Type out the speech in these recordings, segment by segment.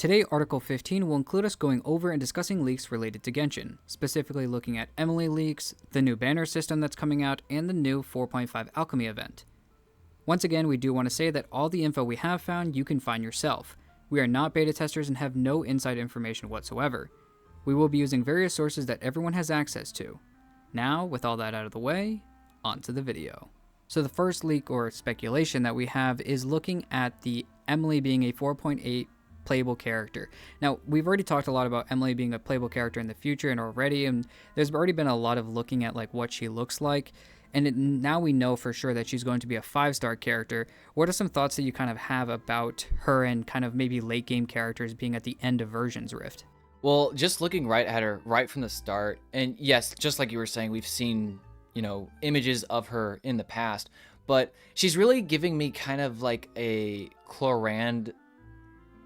Today, Article 15 will include us going over and discussing leaks related to Genshin, specifically looking at Emilie leaks, the new banner system that's coming out, and the new 4.5 Alchemy Event. Once again, we do want to say that all the info we have found you can find yourself. We are not beta testers and have no inside information whatsoever. We will be using various sources that everyone has access to. Now, with all that out of the way, on to the video. So the first leak or speculation that we have is looking at the Emilie being a 4.8 playable character. Now, we've already talked a lot about Emilie being a playable character in the future and there's already been a lot of looking at like what she looks like. And now we know for sure that she's going to be a 5-star character. What are some thoughts that you kind of have about her and kind of maybe late game characters being at the end of Versions Rift? Well, just looking right at her right from the start, and yes, just like you were saying, we've seen, images of her in the past, but she's really giving me kind of like a Chlorand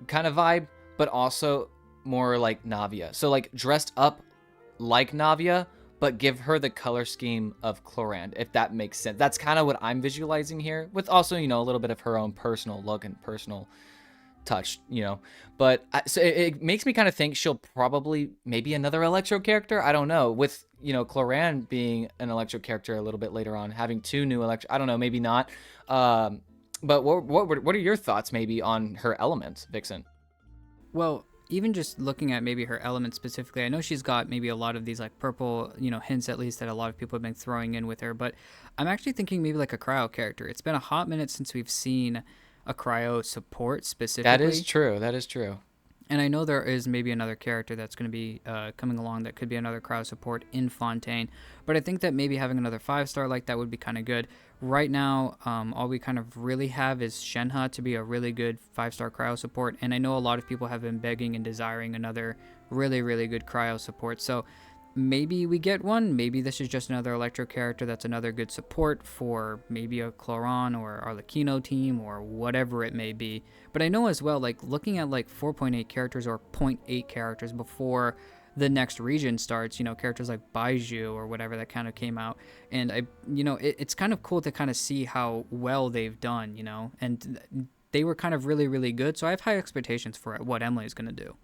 kind of vibe, but also more like Navia. So like dressed up like Navia, but give her the color scheme of Chlorand, if that makes sense. That's kind of what I'm visualizing here, with also, a little bit of her own personal look and personal touch, But so it makes me kind of think she'll probably maybe another Electro character. I don't know. With, Chlorand being an Electro character a little bit later on, having 2 new Electro, I don't know, maybe not. But what are your thoughts maybe on her elements, Vixen? Well, even just looking at maybe her elements specifically, I know she's got maybe a lot of these like purple, hints at least that a lot of people have been throwing in with her, but I'm actually thinking maybe like a cryo character. It's been a hot minute since we've seen a cryo support specifically. That is true. And I know there is maybe another character that's going to be coming along that could be another cryo support in Fontaine, but I think that maybe having another 5-star like that would be kind of good. Right now, all we kind of really have is Shenhe to be a really good 5-star cryo support, and I know a lot of people have been begging and desiring another really, really good cryo support, so maybe we get one. Maybe this is just another Electro character that's another good support for maybe a Chloron or Arlecchino team or whatever it may be. But I know as well, like looking at like 4.8 characters or 0.8 characters before the next region starts, characters like Baiju or whatever that kind of came out. And it's kind of cool to kind of see how well they've done, and they were kind of really, really good. So I have high expectations for what Emilie is going to do.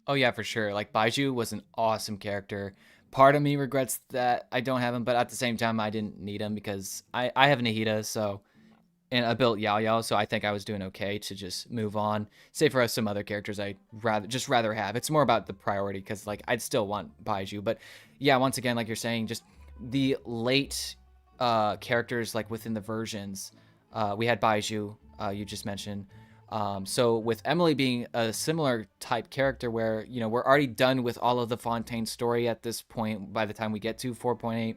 Oh yeah, for sure. Like Baiju was an awesome character. Part of me regrets that I don't have him, but at the same time, I didn't need him because I have Nahida, and I built Yao Yao, so I think I was doing okay to just move on. Say for us, some other characters I'd rather have. It's more about the priority because like I'd still want Baiju, but yeah, once again, like you're saying, just the late characters like within the versions. We had Baiju, you just mentioned. So with Emilie being a similar type character where, we're already done with all of the Fontaine story at this point by the time we get to 4.8,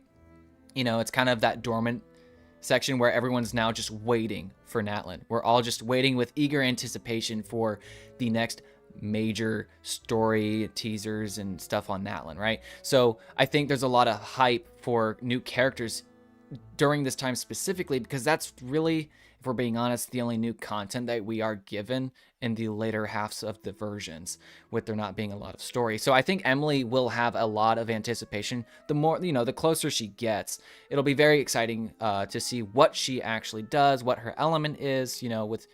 it's kind of that dormant section where everyone's now just waiting for Natlan. We're all just waiting with eager anticipation for the next major story teasers and stuff on Natlan, right? So I think there's a lot of hype for new characters during this time specifically because that's really, if we're being honest, the only new content that we are given in the later halves of the versions, with there not being a lot of story. So I think Emilie will have a lot of anticipation. The more, the closer she gets, it'll be very exciting to see what she actually does, what her element is, with,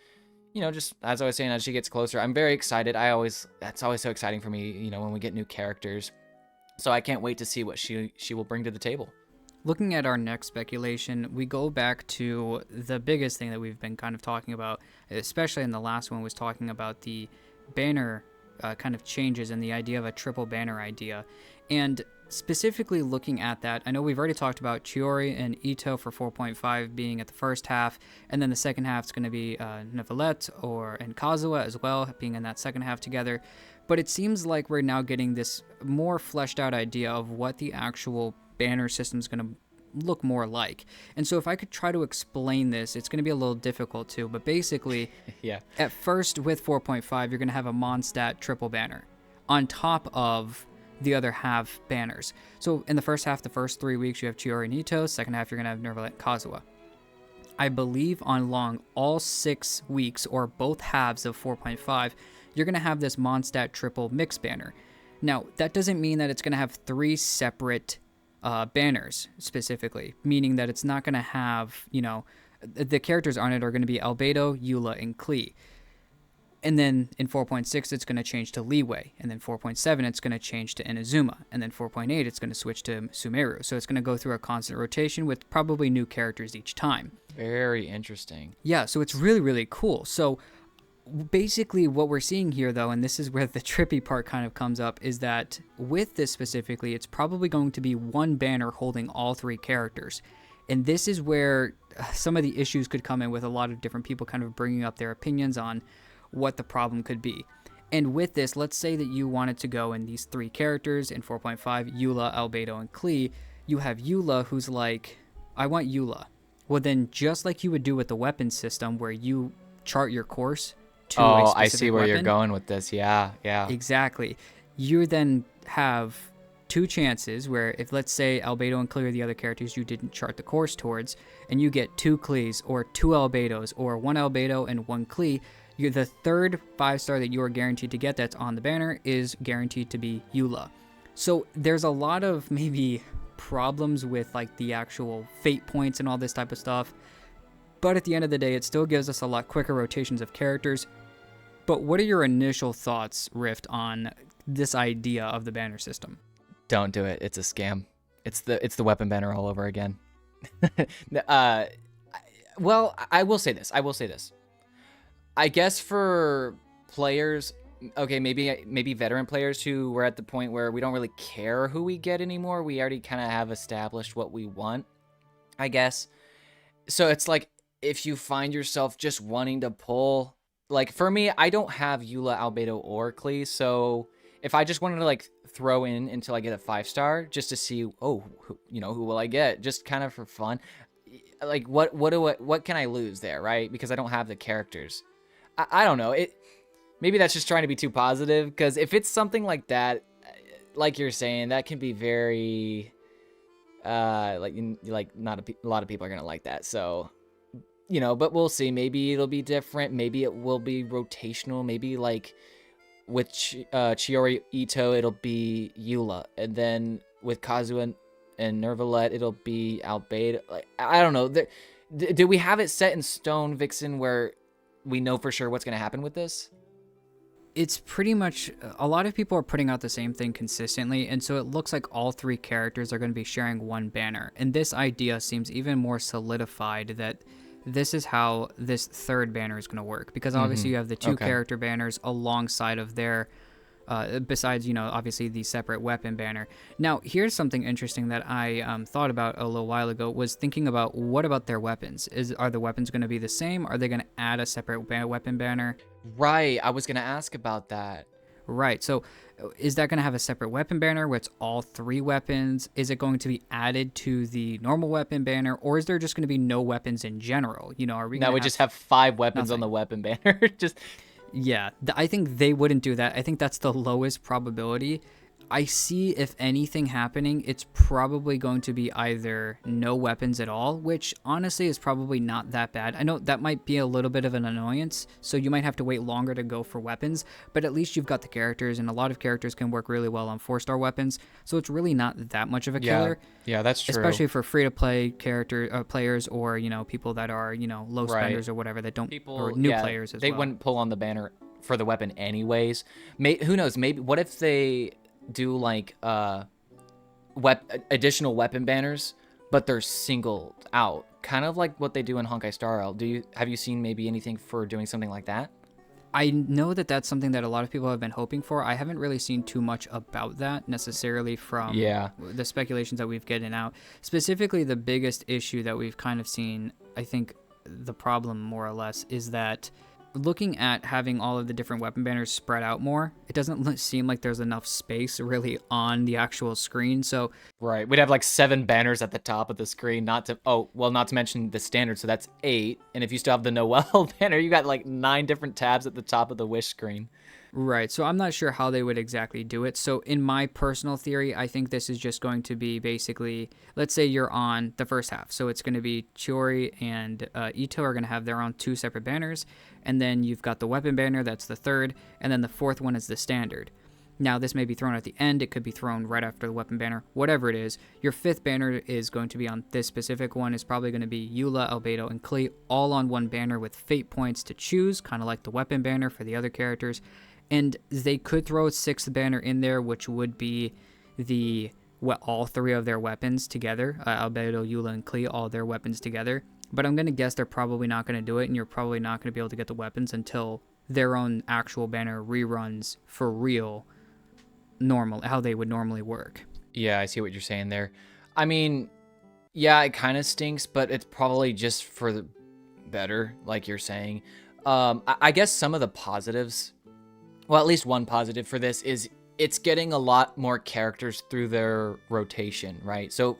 just as I was saying, as she gets closer, I'm very excited. That's always so exciting for me, when we get new characters. So I can't wait to see what she will bring to the table. Looking at our next speculation, we go back to the biggest thing that we've been kind of talking about, especially in the last one, was talking about the banner kind of changes and the idea of a triple banner idea. And specifically looking at that, I know we've already talked about Chiori and Ito for 4.5 being at the first half, and then the second half is going to be Neuvillette and Kazuha as well, being in that second half together. But it seems like we're now getting this more fleshed out idea of what the actual banner system is going to look more like. And so if I could try to explain this, it's going to be a little difficult too, but basically yeah, at first with 4.5 you're going to have a Mondstadt triple banner on top of the other half banners. So in the first half, the first 3 weeks, you have Chiori and Ito. Second half, you're going to have Neuvillette and Kazuha. I believe on long, all 6 weeks or both halves of 4.5, you're going to have this Mondstadt triple mix banner. Now, that doesn't mean that it's going to have 3 separate banners specifically, meaning that it's not going to have, the characters on it are going to be Albedo, Eula, and Klee. And then in 4.6, it's going to change to Leeway. And then 4.7, it's going to change to Inazuma. And then 4.8, it's going to switch to Sumeru. So it's going to go through a constant rotation with probably new characters each time. Very interesting. Yeah, so it's really, really cool. So basically what we're seeing here, though, and this is where the trippy part kind of comes up, is that with this specifically, it's probably going to be one banner holding all three characters. And this is where some of the issues could come in with a lot of different people kind of bringing up their opinions on what the problem could be. And with this, let's say that you wanted to go in these three characters in 4.5, Eula, Albedo, and Klee. You have Eula, who's like, I want Eula. Well, then just like you would do with the weapon system where you chart your course to a specific I see where weapon, you're going with this. Yeah. exactly. You then have two chances where if, let's say, Albedo and Klee are the other characters you didn't chart the course towards, and you get two Klees or two Albedos or one Albedo and one Klee, the third 5-star that you are guaranteed to get that's on the banner is guaranteed to be Eula. So there's a lot of maybe problems with like the actual fate points and all this type of stuff. But at the end of the day, it still gives us a lot quicker rotations of characters. But what are your initial thoughts, Rift, on this idea of the banner system? Don't do it. It's a scam. It's the weapon banner all over again. Well, I will say this. I guess for players, okay, maybe veteran players who were at the point where we don't really care who we get anymore. We already kind of have established what we want, I guess. So it's like if you find yourself just wanting to pull, like for me, I don't have Eula, Albedo, or Klee. So if I just wanted to like throw in until I get a 5-star just to see, who will I get? Just kind of for fun. Like what can I lose there, right? Because I don't have the characters. I don't know. Maybe that's just trying to be too positive, because if it's something like that, like you're saying, that can be very not a lot of people are gonna like that. So, but we'll see. Maybe it'll be different. Maybe it will be rotational. Maybe like with Chiori Ito, it'll be Eula, and then with Kazuha and Nervalet, it'll be Albedo. Like I don't know. Do we have it set in stone, Vixen, where we know for sure what's going to happen with this? It's pretty much, a lot of people are putting out the same thing consistently, and so it looks like all three characters are going to be sharing one banner. And this idea seems even more solidified that this is how this third banner is going to work, because obviously you have the two character banners alongside of their besides, obviously the separate weapon banner. Now, here's something interesting that I thought about a little while ago, was thinking about what about their weapons? Are the weapons going to be the same? Are they going to add a separate weapon banner? Right, I was going to ask about that. Right, so is that going to have a separate weapon banner where it's all three weapons? Is it going to be added to the normal weapon banner, or is there just going to be no weapons in general? Are we? No, we just have 5 weapons on the weapon banner. Yeah, I think they wouldn't do that. I think that's the lowest probability. I see, if anything happening, it's probably going to be either no weapons at all, which honestly is probably not that bad. I know that might be a little bit of an annoyance, so you might have to wait longer to go for weapons, but at least you've got the characters, and a lot of characters can work really well on 4-star weapons, so it's really not that much of a killer. Yeah, that's true. Especially for free-to-play players, or, people that are, low spenders or whatever, that don't, or new players as well. They wouldn't pull on the banner for the weapon anyways. Who knows? Maybe, what if they do like additional weapon banners, but they're singled out, kind of like what they do in Honkai Star Rail. Have you seen maybe anything for doing something like that? I know that that's something that a lot of people have been hoping for. I haven't really seen too much about that necessarily from the speculations that we've gotten out. Specifically, the biggest issue that we've kind of seen, I think the problem more or less, is that looking at having all of the different weapon banners spread out more, it doesn't seem like there's enough space really on the actual screen. So right, we'd have like 7 banners at the top of the screen, not to mention the standard, so that's 8. And if you still have the Noel banner, you got like 9 different tabs at the top of the wish screen. Right, so I'm not sure how they would exactly do it. So in my personal theory, I think this is just going to be basically, let's say you're on the first half. So it's going to be Chiori and Ito are going to have their own 2 separate banners. And then you've got the weapon banner, that's the third. And then the fourth one is the standard. Now, this may be thrown at the end. It could be thrown right after the weapon banner. Whatever it is, your 5th banner is going to be on this specific one. It's probably going to be Eula, Albedo, and Klee all on one banner with fate points to choose, kind of like the weapon banner for the other characters. And they could throw a 6th banner in there, which would be all 3 of their weapons together. Albedo, Eula, and Klee, all their weapons together. But I'm going to guess they're probably not going to do it, and you're probably not going to be able to get the weapons until their own actual banner reruns for real, normal, how they would normally work. Yeah, I see what you're saying there. I mean, yeah, it kind of stinks, but it's probably just for the better, like you're saying. I guess some of the positives, well, at least one positive for this is it's getting a lot more characters through their rotation, right? So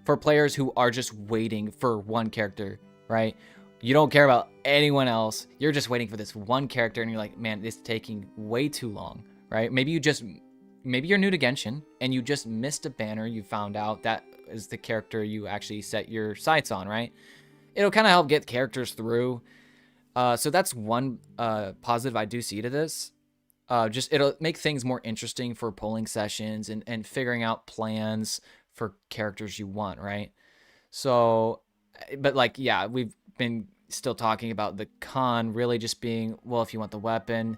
for players who are just waiting for one character, right? You don't care about anyone else. You're just waiting for this one character and you're like, man, it's taking way too long, right? Maybe you're new to Genshin and you just missed a banner. You found out that is the character you actually set your sights on, right? It'll kind of help get characters through. So that's one positive I do see to this. Just it'll make things more interesting for polling sessions and figuring out plans for characters you want, right? So, but like, yeah, we've been still talking about the con really just being, well, if you want the weapon,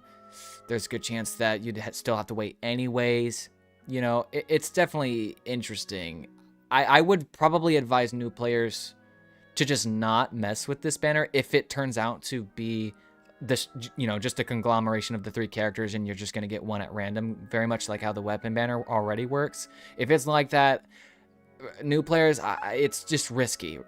there's a good chance that you'd still have to wait anyways. You know, it's definitely interesting. I would probably advise new players to just not mess with this banner if it turns out to be this, you know, just a conglomeration of the 3 characters and you're just going to get one at random, very much like how the weapon banner already works. If it's like that, new players, it's just risky.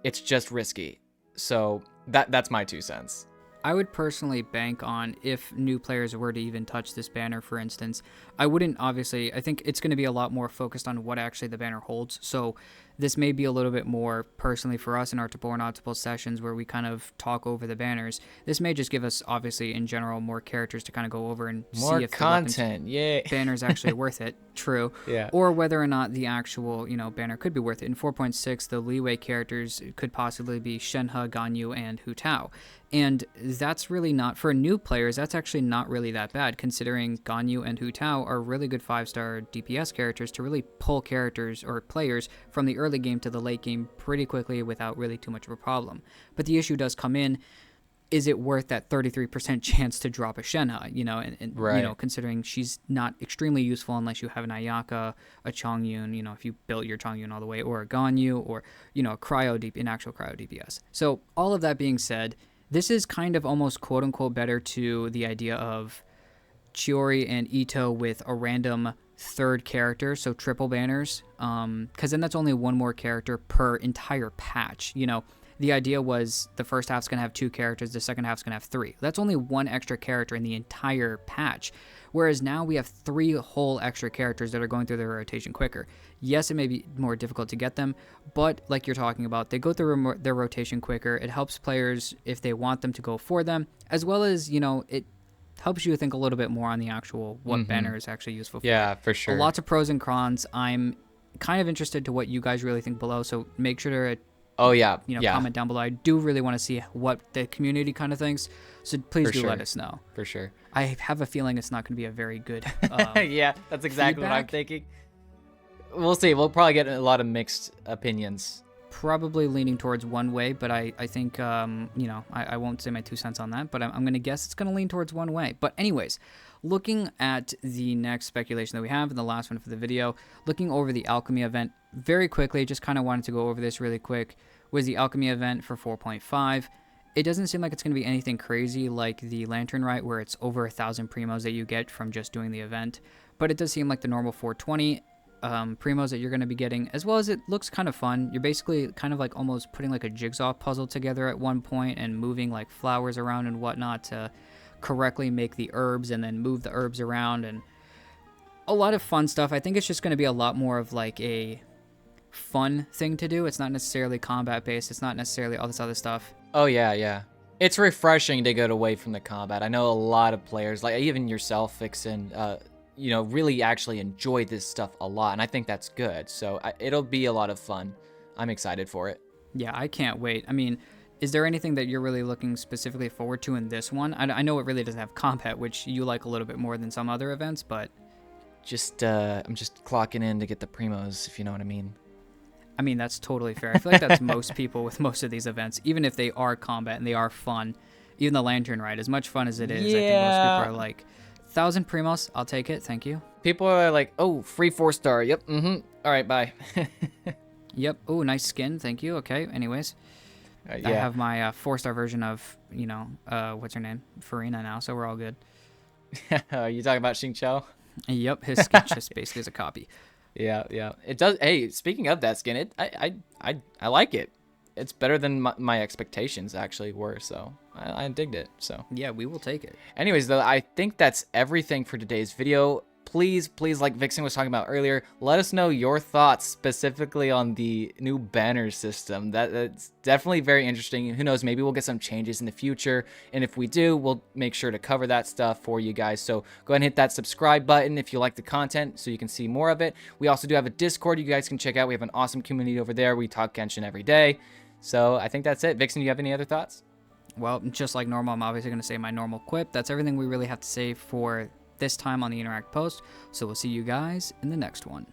It's just risky. So that's my 2 cents. I would personally bank on if new players were to even touch this banner, for instance. I wouldn't, obviously, I think it's going to be a lot more focused on what actually the banner holds. So this may be a little bit more personally for us in our multiple sessions where we kind of talk over the banners. This may just give us, obviously, in general, more characters to kind of go over and more see if content, the banner is actually worth it. True. Yeah. Or whether or not the actual, banner could be worth it. In 4.6, the leeway characters could possibly be Shenhe, Ganyu, and Hu Tao. And that's really not, for new players, that's actually not really that bad, considering Ganyu and Hu Tao are really good 5-star DPS characters to really pull characters or players from the early game to the late game pretty quickly without really too much of a problem. But the issue does come in, is it worth that 33% chance to drop a Shenhe, and right. Considering she's not extremely useful unless you have an Ayaka, a Chongyun, if you built your Chongyun all the way, or a Ganyu, or, an actual cryo DPS. So all of that being said, this is kind of almost quote-unquote better to the idea of Chiori and Ito with a random 3rd character, so triple banners, because then that's only one more character per entire patch. The idea was the first half's going to have 2 characters, the second half's going to have 3. That's only 1 extra character in the entire patch, whereas now we have 3 whole extra characters that are going through their rotation quicker. Yes, it may be more difficult to get them, but like you're talking about, they go through their rotation quicker. It helps players if they want them to go for them, as well as, it helps you think a little bit more on the actual what banner is actually useful for. Yeah, for sure. Lots of pros and cons. I'm kind of interested to what you guys really think below, so make sure to comment down below. I do really want to see what the community kind of thinks, so please let us know. For sure. I have a feeling it's not going to be a very good yeah, that's exactly feedback. what I'm thinking. We'll see. We'll probably get a lot of mixed opinions. Probably leaning towards one way, but I think, I won't say my 2 cents on that, but I'm going to guess it's going to lean towards one way. But anyways, looking at the next speculation that we have, and the last one for the video, looking over the Alchemy event very quickly, just kind of wanted to go over this really quick, was the Alchemy event for 4.5. It doesn't seem like it's going to be anything crazy like the Lantern Rite, where it's over 1,000 primos that you get from just doing the event, but it does seem like the normal 420 primos that you're going to be getting, as well as it looks kind of fun. You're basically kind of like almost putting like a jigsaw puzzle together at one point and moving like flowers around and whatnot to correctly make the herbs and then move the herbs around, and a lot of fun stuff. I think it's just going to be a lot more of like a fun thing to do. It's not necessarily combat based. It's not necessarily all this other stuff. Oh yeah. It's refreshing to get away from the combat. I know a lot of players, like even yourself, Vixen, really actually enjoy this stuff a lot, and I think that's good. So it'll be a lot of fun. I'm excited for it. Yeah, I can't wait. I mean, is there anything that you're really looking specifically forward to in this one? I know it really doesn't have combat, which you like a little bit more than some other events, but I'm just clocking in to get the primos, if you know what I mean. I mean, that's totally fair. I feel like that's most people with most of these events, even if they are combat and they are fun. Even the Lantern Ride, as much fun as it is, I think most people are like, 1,000 primos, I'll take it, thank you. People are like, oh, free 4-star. Yep, all right, bye. Yep, oh, nice skin, thank you. Okay, anyways. I have my 4-star version of, what's her name? Farina now, so we're all good. You talking about Xing Qiao? Yep, his skin just basically is a copy. Yeah. It does. Hey, speaking of that skin, I like it. It's better than my expectations actually were, so I digged it. So yeah, we will take it. Anyways, though, I think that's everything for today's video. Please, like Vixen was talking about earlier, let us know your thoughts specifically on the new banner system. That's definitely very interesting. Who knows, maybe we'll get some changes in the future. And if we do, we'll make sure to cover that stuff for you guys. So go ahead and hit that subscribe button if you like the content so you can see more of it. We also do have a Discord you guys can check out. We have an awesome community over there. We talk Genshin every day. So I think that's it. Vixen, do you have any other thoughts? Well, just like normal, I'm obviously going to say my normal quip. That's everything we really have to say for this time on the Interact post. So we'll see you guys in the next one.